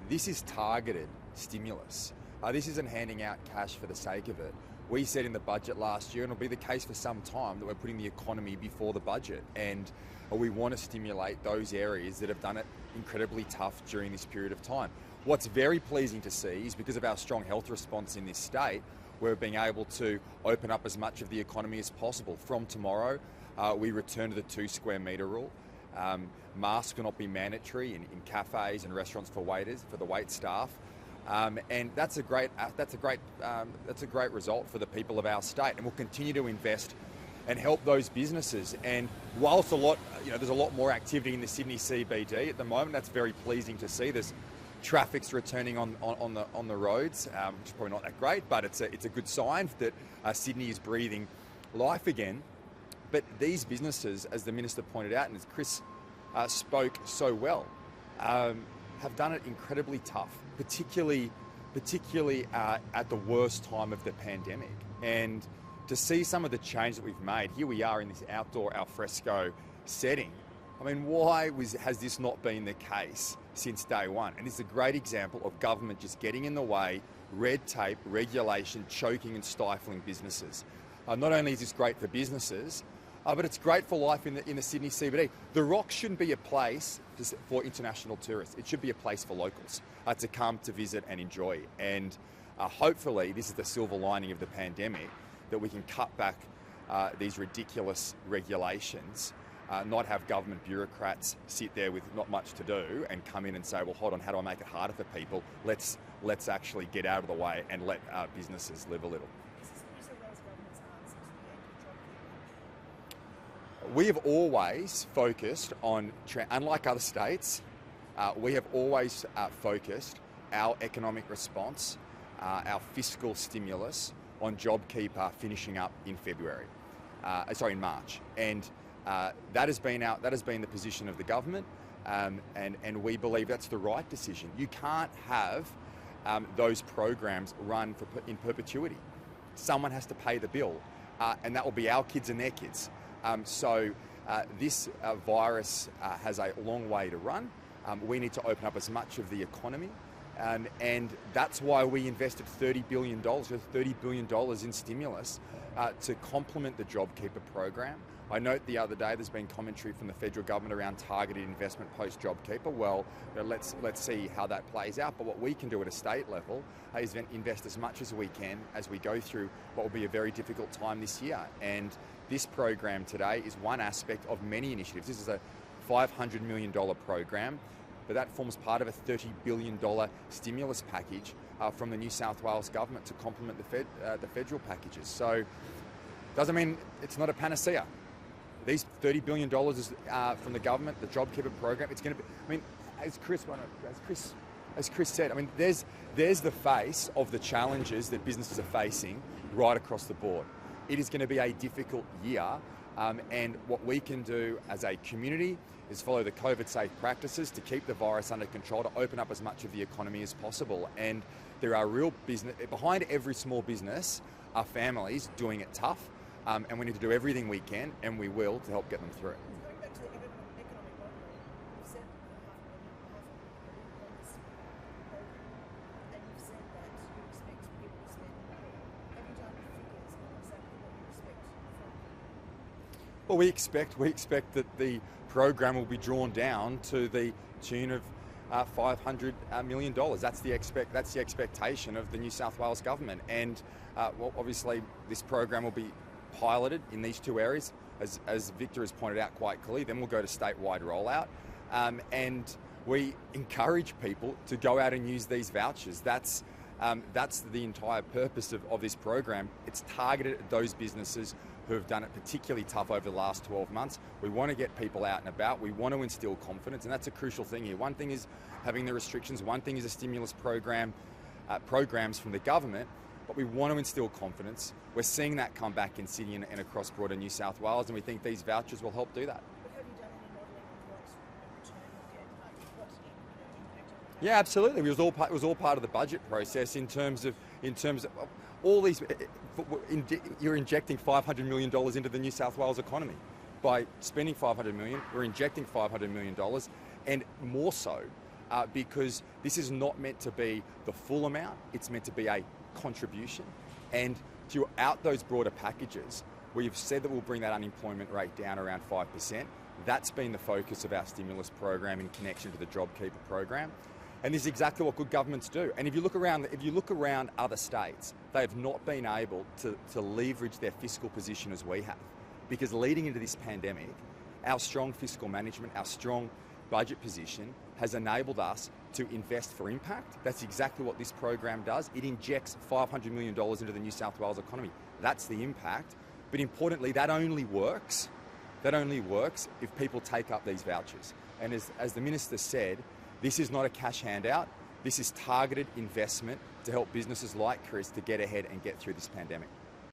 This is targeted stimulus. This isn't handing out cash for the sake of it. We said in the budget last year, and it'll be the case for some time, that we're putting the economy before the budget. And we want to stimulate those areas that have done it incredibly tough during this period of time. What's very pleasing to see is because of our strong health response in this state, we're being able to open up as much of the economy as possible. From tomorrow, we return to the 2 square metre rule. Masks will not be mandatory in cafes and restaurants for waiters, for the wait staff. And that's a great result for the people of our state, and we'll continue to invest and help those businesses. And whilst there's a lot more activity in the Sydney CBD at the moment, that's very pleasing to see. There's traffic's returning on the roads, which is probably not that great, but it's a good sign that Sydney is breathing life again. But these businesses, as the Minister pointed out, and as Chris spoke so well, have done it incredibly tough, particularly at the worst time of the pandemic. And to see some of the change that we've made, here we are in this outdoor al fresco setting. I mean, why has this not been the case since day one? And it's a great example of government just getting in the way, red tape, regulation, choking and stifling businesses. Not only is this great for businesses, but it's great for life in the Sydney CBD. The Rock shouldn't be a place for international tourists. It should be a place for locals to come to visit and enjoy. And hopefully this is the silver lining of the pandemic, that we can cut back these ridiculous regulations, not have government bureaucrats sit there with not much to do and come in and say, well, hold on, how do I make it harder for people? Let's actually get out of the way and let businesses live a little. We have always focused on, unlike other states, we have always focused our economic response, our fiscal stimulus on JobKeeper finishing up in in March. And that has been the position of the government, and we believe that's the right decision. You can't have those programs run in perpetuity. Someone has to pay the bill, and that will be our kids and their kids. So this virus has a long way to run. We need to open up as much of the economy, and that's why we invested $30 billion in stimulus to complement the JobKeeper program. I note the other day there's been commentary from the federal government around targeted investment post-JobKeeper. Well, let's see how that plays out. But what we can do at a state level is invest as much as we can as we go through what will be a very difficult time this year. And this program today is one aspect of many initiatives. This is a $500 million program, but that forms part of a $30 billion stimulus package from the New South Wales government to complement the federal packages. So doesn't mean it's not a panacea. These $30 billion is from the government, the JobKeeper program. It's going to be, I mean, as Chris said, I mean, there's the face of the challenges that businesses are facing right across the board. It is going to be a difficult year, and what we can do as a community is follow the COVID-safe practices to keep the virus under control, to open up as much of the economy as possible. And there are real business, behind every small business are families doing it tough, and we need to do everything we can, and we will, to help get them through. Going back to the economic model, you've said and you've said that you expect people to spend more. Have you done figures on exactly what you expect from? Well, we expect that the program will be drawn down to the tune of $500 million. That's the expectation of the New South Wales government, and well, obviously this program will be piloted in these two areas, as Victor has pointed out quite clearly. Then we'll go to statewide rollout, and we encourage people to go out and use these vouchers. That's the entire purpose of this program. It's targeted at those businesses who have done it particularly tough over the last 12 months. We want to get people out and about. We want to instill confidence, and that's a crucial thing here. One thing is having the restrictions. One thing is a stimulus program, programs from the government, but we want to instill confidence. We're seeing that come back in Sydney and across broader New South Wales, and we think these vouchers will help do that. But have you done any modelling on what return you'll get, like what impact? Yeah, absolutely. It was all part of the budget process in terms of all these. You're injecting $500 million into the New South Wales economy. By spending $500 million, we're injecting $500 million, and more so, because this is not meant to be the full amount, it's meant to be a contribution. And throughout those broader packages, we've said that we'll bring that unemployment rate down around 5%. That's been the focus of our stimulus program in connection to the JobKeeper program. And this is exactly what good governments do. And if you look around other states, they have not been able to leverage their fiscal position as we have. Because leading into this pandemic, our strong fiscal management, our strong budget position has enabled us to invest for impact. That's exactly what this program does. It injects $500 million into the New South Wales economy. That's the impact. But importantly, that only works if people take up these vouchers. And as the Minister said, this is not a cash handout. This is targeted investment to help businesses like Chris to get ahead and get through this pandemic.